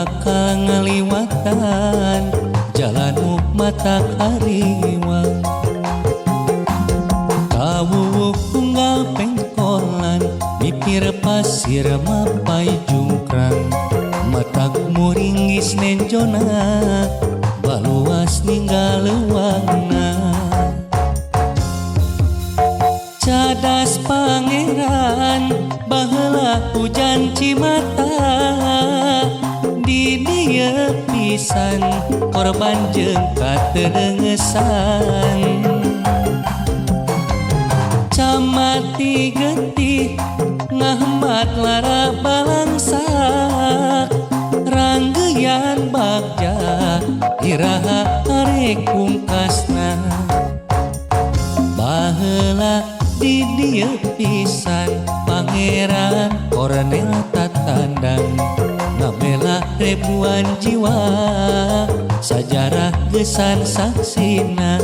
bakal ngaliwatan jalan mata kariwang. Kawuwuh tunggal pengkolan mipir pasir mapai jungkrang. Matak muringgis nenjona baluas ninggal leuwangna. Cadas pangeran baheula hujan cimata di dieu pisan korban jeung katerengesan. Camati getih ngahmat lara balangsak ranggeyan bagja iraha arek pungkasna. Baheula di dieu pisan pangeran Kornel Tatandang ngabela ribuan jiwa sajarah gesan saksina.